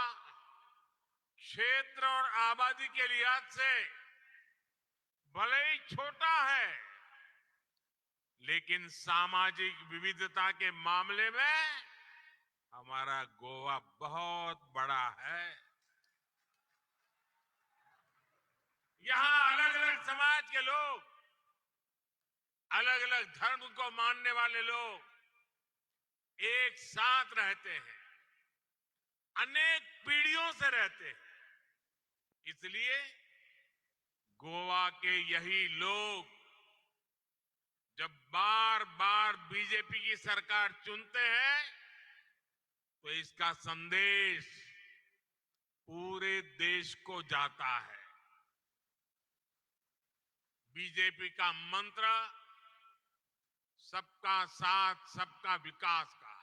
क्षेत्र और आबादी के लिहाज से भले ही छोटा है, लेकिन सामाजिक विविधता के मामले में हमारा गोवा बहुत बड़ा है। यहां अलग अलग समाज के लोग, अलग अलग धर्म को मानने वाले लोग एक साथ रहते हैं, अनेक पीढ़ियों से रहते हैं। इसलिए गोवा के यही लोग जब बार बार बीजेपी की सरकार चुनते हैं तो इसका संदेश पूरे देश को जाता है। बीजेपी का मंत्र सबका साथ सबका विकास का है।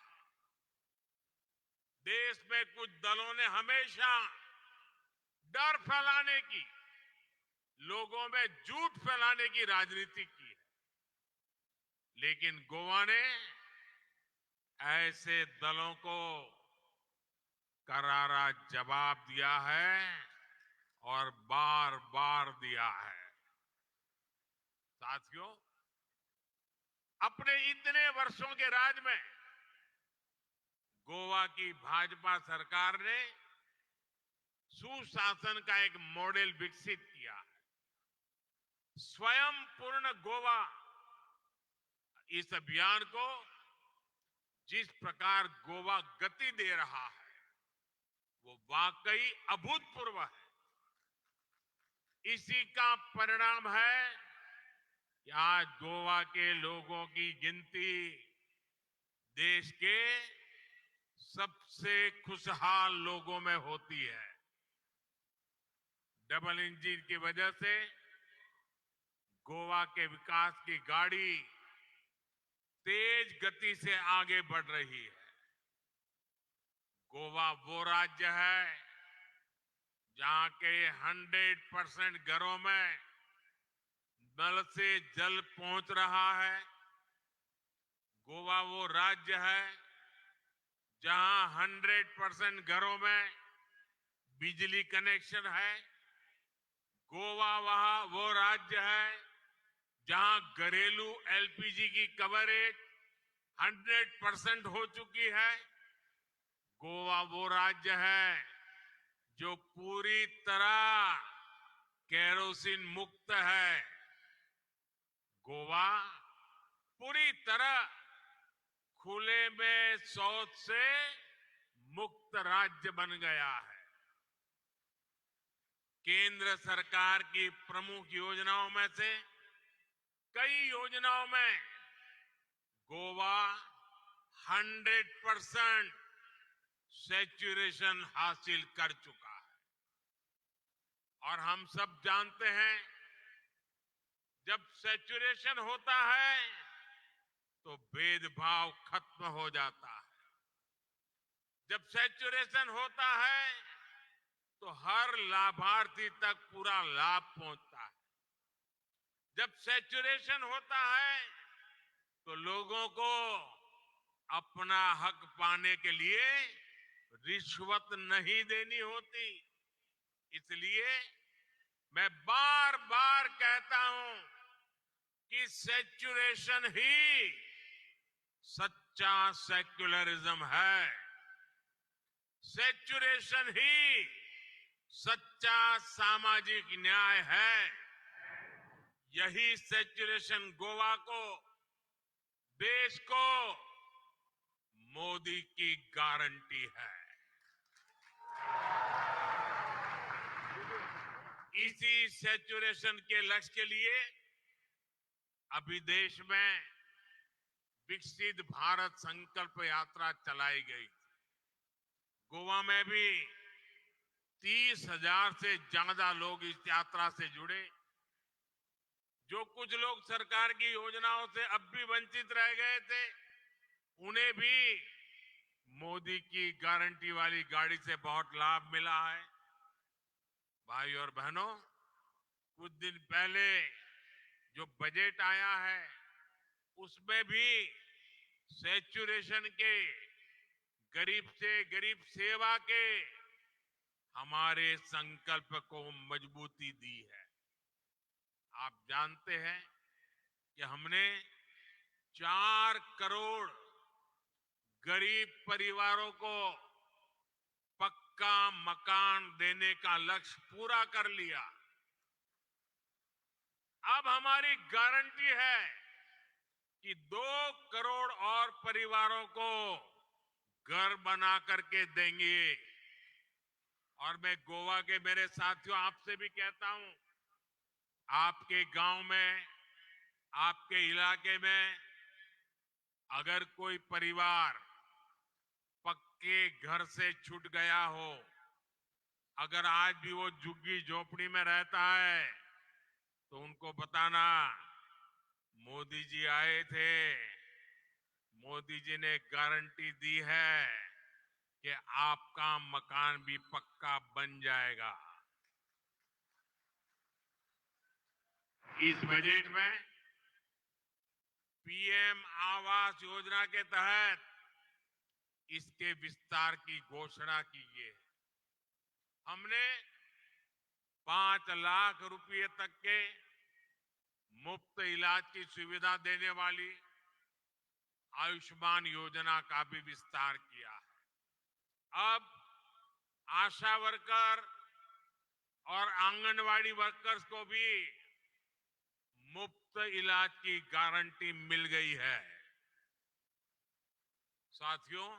देश में कुछ दलों ने हमेशा डर फैलाने की, लोगों में झूठ फैलाने की राजनीति की है, लेकिन गोवा ने ऐसे दलों को करारा जवाब दिया है और बार बार दिया है। साथियों, अपने इतने वर्षों के राज में गोवा की भाजपा सरकार ने सुशासन का एक मॉडल विकसित किया है। स्वयं पूर्ण गोवा इस अभियान को जिस प्रकार गोवा गति दे रहा है वो वाकई अभूतपूर्व है। इसी का परिणाम है कि आज गोवा के लोगों की गिनती देश के सबसे खुशहाल लोगों में होती है। डबल इंजन की वजह से गोवा के विकास की गाड़ी तेज गति से आगे बढ़ रही है। गोवा वो राज्य है जहां के 100% घरों में नल से जल पहुंच रहा है। गोवा वो राज्य है जहां 100% घरों में बिजली कनेक्शन है। गोवा वो राज्य है जहां घरेलू एलपीजी की कवरेज 100% हो चुकी है। गोवा वो राज्य है जो पूरी तरह केरोसिन मुक्त है। गोवा पूरी तरह खुले में शौच से मुक्त राज्य बन गया है। केंद्र सरकार की प्रमुख योजनाओं में से कई योजनाओं में गोवा 100% सैचुरेशन हासिल कर चुका है। और हम सब जानते हैं जब सैचुरेशन होता है तो भेदभाव खत्म हो जाता है। जब सैचुरेशन होता है तो हर लाभार्थी तक पूरा लाभ पहुंचता है। जब सैचुरेशन होता है तो लोगों को अपना हक पाने के लिए रिश्वत नहीं देनी होती। इसलिए मैं बार बार कहता हूं कि सैचुरेशन ही सच्चा सेक्युलरिज्म है। सैचुरेशन ही सच्चा सामाजिक न्याय है। यही सैचुरेशन गोवा को, देश को मोदी की गारंटी है। इसी सैचुरेशन के लक्ष्य के लिए अभी देश में विकसित भारत संकल्प यात्रा चलाई गई। गोवा में भी 30,000 से ज्यादा लोग इस यात्रा से जुड़े। जो कुछ लोग सरकार की योजनाओं से अब भी वंचित रह गए थे, उन्हें भी मोदी की गारंटी वाली गाड़ी से बहुत लाभ मिला है। भाई और बहनों, कुछ दिन पहले जो बजट आया है उसमें भी सैचुरेशन के, गरीब से गरीब सेवा के हमारे संकल्प को मजबूती दी है। आप जानते हैं कि हमने 4 करोड़ गरीब परिवारों को पक्का मकान देने का लक्ष्य पूरा कर लिया। अब हमारी गारंटी है कि 2 करोड़ और परिवारों को घर बना करके देंगे। और मैं गोवा के मेरे साथियों आपसे भी कहता हूं, आपके गांव में, आपके इलाके में अगर कोई परिवार पक्के घर से छूट गया हो, अगर आज भी वो झुग्गी झोपड़ी में रहता है, तो उनको बताना मोदी जी आए थे, मोदी जी ने गारंटी दी है कि आपका मकान भी पक्का बन जाएगा। इस बजट में पीएम आवास योजना के तहत इसके विस्तार की घोषणा की है। हमने 5 लाख रुपए तक के मुफ्त इलाज की सुविधा देने वाली आयुष्मान योजना का भी विस्तार किया है। अब आशा वर्कर और आंगनवाड़ी वर्कर्स को भी मुफ्त इलाज की गारंटी मिल गई है। साथियों,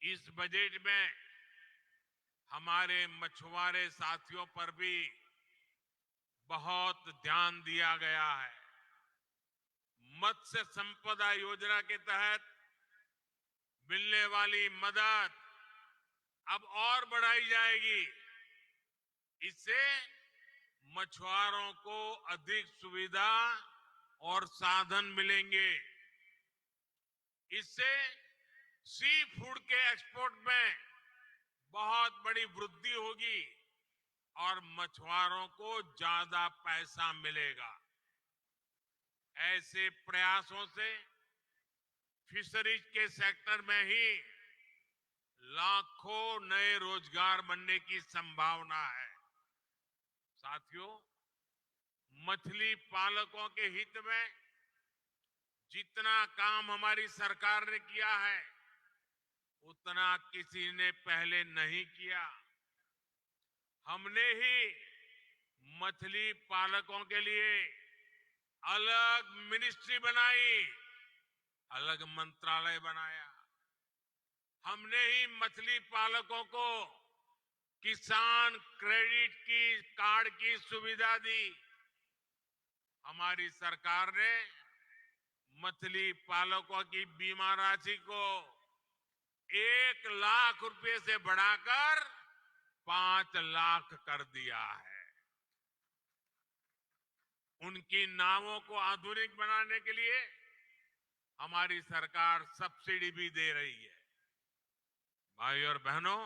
इस बजट में हमारे मछुआरे साथियों पर भी बहुत ध्यान दिया गया है। मत्स्य संपदा योजना के तहत मिलने वाली मदद अब और बढ़ाई जाएगी। इससे मछुआरों को अधिक सुविधा और साधन मिलेंगे। इससे सी फूड के एक्सपोर्ट में बहुत बड़ी वृद्धि होगी और मछुआरों को ज्यादा पैसा मिलेगा। ऐसे प्रयासों से फिशरीज के सेक्टर में ही लाखों नए रोजगार बनने की संभावना है। साथियों, मछली पालकों के हित में जितना काम हमारी सरकार ने किया है, उतना किसी ने पहले नहीं किया। हमने ही मछली पालकों के लिए अलग मिनिस्ट्री बनाई, अलग मंत्रालय बनाया। हमने ही मछली पालकों को किसान क्रेडिट की कार्ड की सुविधा दी। हमारी सरकार ने मछली पालकों की बीमा राशि को 1 लाख रुपए से बढ़ाकर 5 लाख कर दिया है। उनकी नावों को आधुनिक बनाने के लिए हमारी सरकार सब्सिडी भी दे रही है। भाई और बहनों,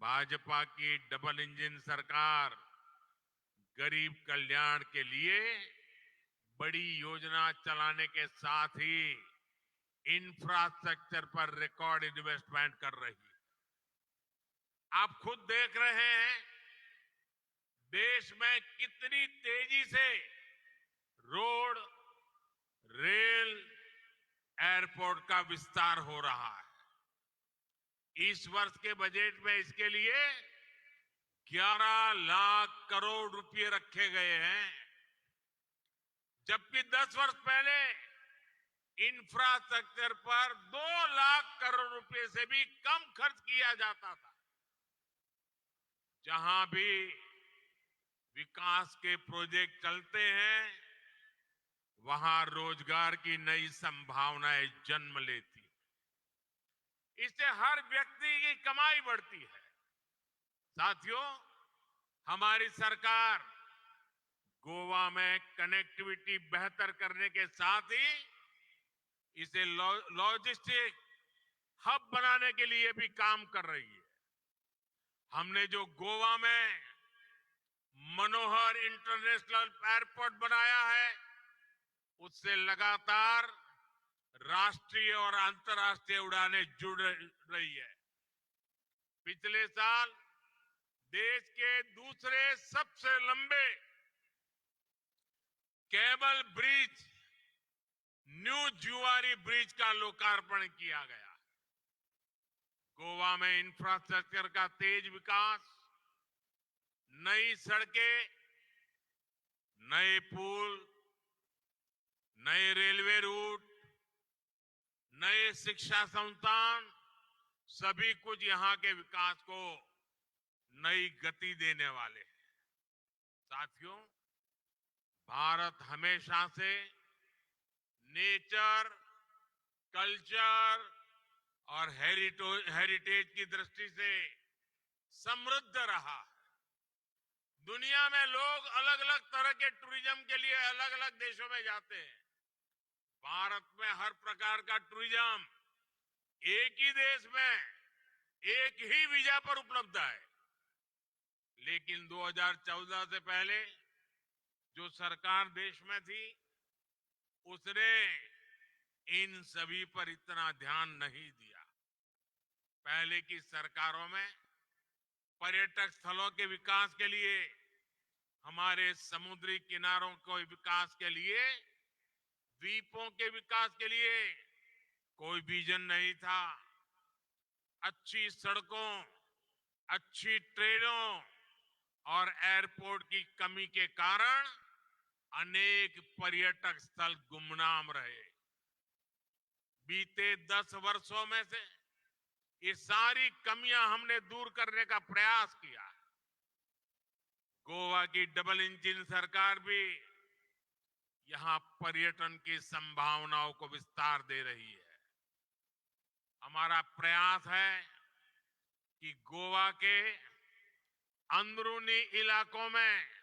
भाजपा की डबल इंजन सरकार गरीब कल्याण के लिए बड़ी योजना चलाने के साथ ही इंफ्रास्ट्रक्चर पर रिकॉर्ड इन्वेस्टमेंट कर रही है। आप खुद देख रहे हैं देश में कितनी तेजी से रोड, रेल, एयरपोर्ट का विस्तार हो रहा है। इस वर्ष के बजट में इसके लिए 11 लाख करोड़ रुपए रखे गए हैं, जबकि 10 वर्ष पहले इंफ्रास्ट्रक्चर पर 2 लाख करोड़ रुपए से भी कम खर्च किया जाता था। जहां भी विकास के प्रोजेक्ट चलते हैं, वहां रोजगार की नई संभावनाएं जन्म लेती हैं। इससे हर व्यक्ति की कमाई बढ़ती है। साथियों, हमारी सरकार गोवा में कनेक्टिविटी बेहतर करने के साथ ही इसे लॉजिस्टिक हब बनाने के लिए भी काम कर रही है। हमने जो गोवा में मनोहर इंटरनेशनल एयरपोर्ट बनाया है, उससे लगातार राष्ट्रीय और अंतर्राष्ट्रीय उड़ानें जुड़ रही है। पिछले साल देश के दूसरे सबसे लंबे केबल ब्रिज न्यू जुआरी ब्रिज का लोकार्पण किया गया। गोवा में इंफ्रास्ट्रक्चर का तेज विकास, नई सड़कें, नए पुल, नए रेलवे रूट, नए शिक्षा संस्थान, सभी कुछ यहां के विकास को नई गति देने वाले हैं। साथियों, भारत हमेशा से नेचर, कल्चर और हेरिटेज की दृष्टि से समृद्ध रहा है। दुनिया में लोग अलग अलग तरह के टूरिज्म के लिए अलग अलग देशों में जाते हैं। भारत में हर प्रकार का टूरिज्म एक ही देश में एक ही वीजा पर उपलब्ध है। लेकिन 2014 से पहले जो सरकार देश में थी, उसने इन सभी पर इतना ध्यान नहीं दिया। पहले की सरकारों में पर्यटक स्थलों के विकास के लिए, हमारे समुद्री किनारों के विकास के लिए, द्वीपों के विकास के लिए कोई विजन नहीं था। अच्छी सड़कों, अच्छी ट्रेनों और एयरपोर्ट की कमी के कारण अनेक पर्यटक स्थल गुमनाम रहे। बीते 10 वर्षों में से ये सारी कमियां हमने दूर करने का प्रयास किया। गोवा की डबल इंजन सरकार भी यहां पर्यटन की संभावनाओं को विस्तार दे रही है। हमारा प्रयास है कि गोवा के अंदरूनी इलाकों में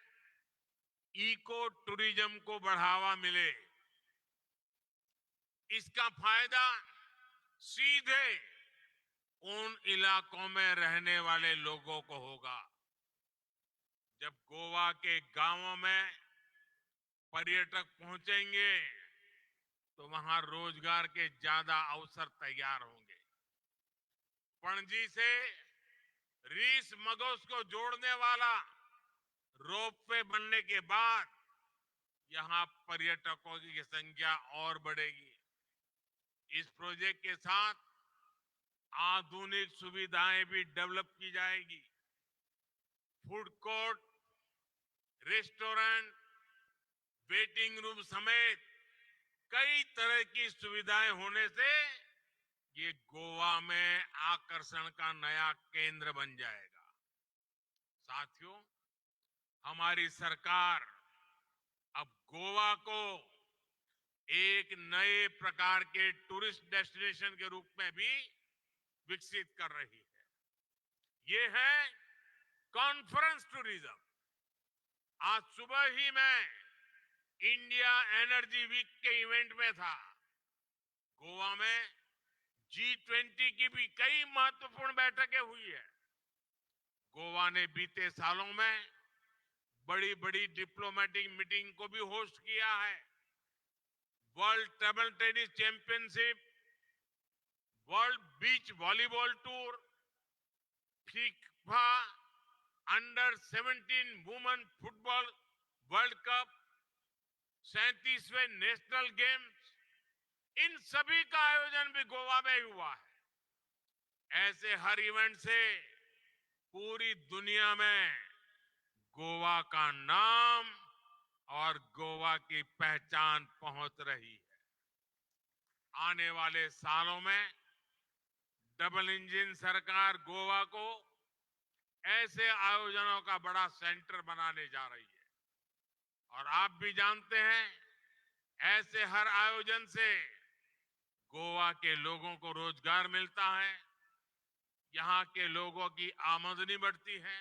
इको टूरिज्म को बढ़ावा मिले। इसका फायदा सीधे उन इलाकों में रहने वाले लोगों को होगा। जब गोवा के गांवों में पर्यटक पहुंचेंगे तो वहां रोजगार के ज्यादा अवसर तैयार होंगे। पणजी से रीस मगोस को जोड़ने वाला रोपवे बनने के बाद यहां पर्यटकों की संख्या और बढ़ेगी। इस प्रोजेक्ट के साथ आधुनिक सुविधाएं भी डेवलप की जाएगी। Food court, restaurant, waiting room समेत कई तरह की सुविधाएं होने से ये गोवा में आकर्षण का नया केंद्र बन जाएगा। साथियों, हमारी सरकार अब गोवा को एक नए प्रकार के टूरिस्ट डेस्टिनेशन के रूप में भी विकसित कर रही है। ये है कॉन्फ्रेंस टूरिज्म। आज सुबह ही मैं इंडिया एनर्जी वीक के इवेंट में था। गोवा में G20 की भी कई महत्वपूर्ण बैठकें हुई है। गोवा ने बीते सालों में बड़ी बड़ी डिप्लोमेटिक मीटिंग को भी होस्ट किया है। World table tennis championship, world beach volleyball tour, FIFA under 17 women football world cup, 37वें नेशनल गेम्स, इन सभी का आयोजन भी गोवा में हुआ है। ऐसे हर इवेंट से पूरी दुनिया में गोवा का नाम और गोवा की पहचान पहुंच रही है। आने वाले सालों में डबल इंजन सरकार गोवा को ऐसे आयोजनों का बड़ा सेंटर बनाने जा रही है। और आप भी जानते हैं, ऐसे हर आयोजन से गोवा के लोगों को रोजगार मिलता है, यहाँ के लोगों की आमदनी बढ़ती है।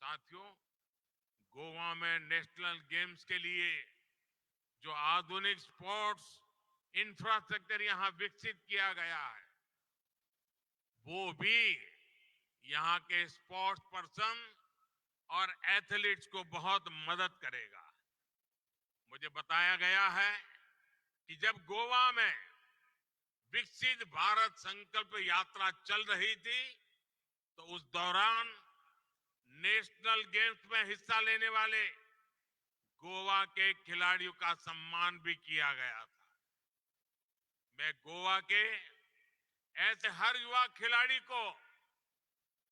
साथियों, गोवा में नेशनल गेम्स के लिए जो आधुनिक स्पोर्ट्स इंफ्रास्ट्रक्चर यहाँ विकसित किया गया है, वो भी यहाँ के स्पोर्ट्स पर्सन और एथलीट्स को बहुत मदद करेगा। मुझे बताया गया है कि जब गोवा में विकसित भारत संकल्प यात्रा चल रही थी, तो उस दौरान नेशनल गेम्स में हिस्सा लेने वाले गोवा के खिलाड़ियों का सम्मान भी किया गया था। मैं गोवा के ऐसे हर युवा खिलाड़ी को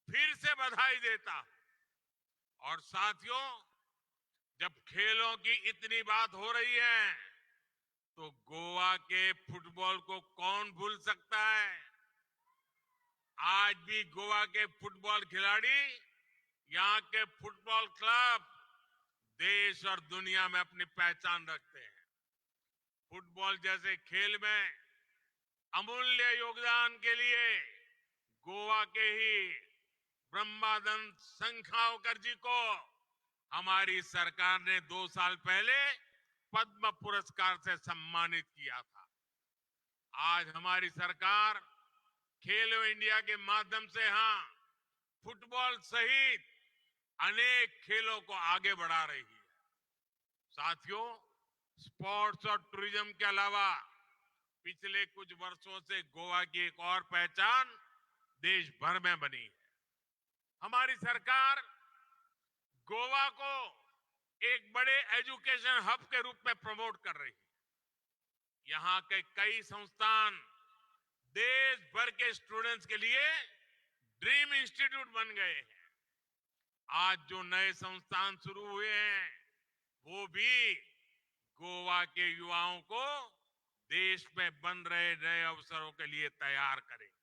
फिर से बधाई देता हूं। और साथियों, जब खेलों की इतनी बात हो रही है, तो गोवा के फुटबॉल को कौन भूल सकता है। आज भी गोवा के फुटबॉल खिलाड़ी, यहाँ के फुटबॉल क्लब देश और दुनिया में अपनी पहचान रखते हैं। फुटबॉल जैसे खेल में अमूल्य योगदान के लिए गोवा के ही ब्रह्मानंद संखावकर जी को हमारी सरकार ने 2 साल पहले पद्म पुरस्कार से सम्मानित किया था। आज हमारी सरकार खेलो इंडिया के माध्यम से फुटबॉल सहित अनेक खेलों को आगे बढ़ा रही है। साथियों, स्पोर्ट्स और टूरिज्म के अलावा पिछले कुछ वर्षों से गोवा की एक और पहचान देश भर में बनी है। हमारी सरकार गोवा को एक बड़े एजुकेशन हब के रूप में प्रमोट कर रही है। यहाँ के कई संस्थान देश भर के स्टूडेंट्स के लिए ड्रीम इंस्टीट्यूट बन गए हैं। आज जो नए संस्थान शुरू हुए हैं, वो भी गोवा के युवाओं को देश में बन रहे नए अवसरों के लिए तैयार करेंगे।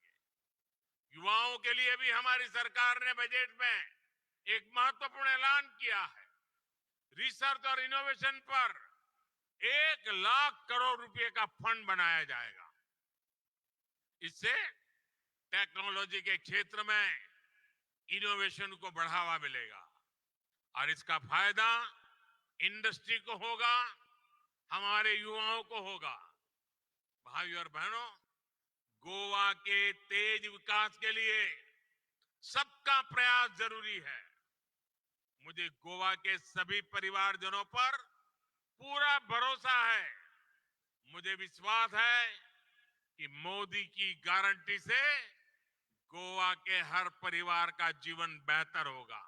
युवाओं के लिए भी हमारी सरकार ने बजट में एक महत्वपूर्ण ऐलान किया है। रिसर्च और इनोवेशन पर 1 लाख करोड़ रुपए का फंड बनाया जाएगा। इससे टेक्नोलॉजी के क्षेत्र में इनोवेशन को बढ़ावा मिलेगा और इसका फायदा इंडस्ट्री को होगा, हमारे युवाओं को होगा। भाइयों और बहनों, गोवा के तेज विकास के लिए सबका प्रयास जरूरी है। मुझे गोवा के सभी परिवारजनों पर पूरा भरोसा है। मुझे विश्वास है कि मोदी की गारंटी से गोवा के हर परिवार का जीवन बेहतर होगा।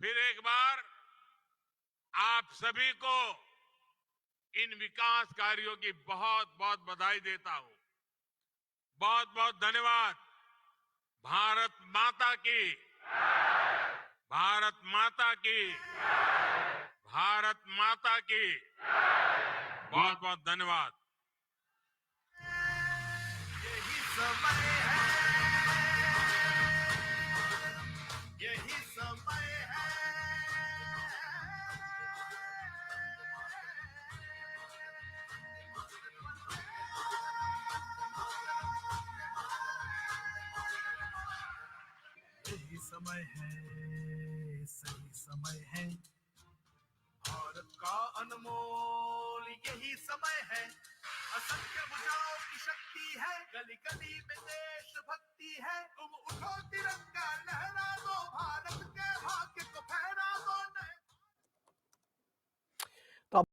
फिर एक बार आप सभी को इन विकास कार्यों की बहुत बहुत बधाई देता हूं। बहुत बहुत धन्यवाद। भारत माता की, भारत माता की, भारत माता की। बहुत बहुत धन्यवाद। यही समय है, यही समय है। यही समय है, सही समय है। भारत का अनमोल यही समय है। असंख्य भुजाओं की शक्ति है, गली गली में देश भक्ति है। तुम उठो तिरंगा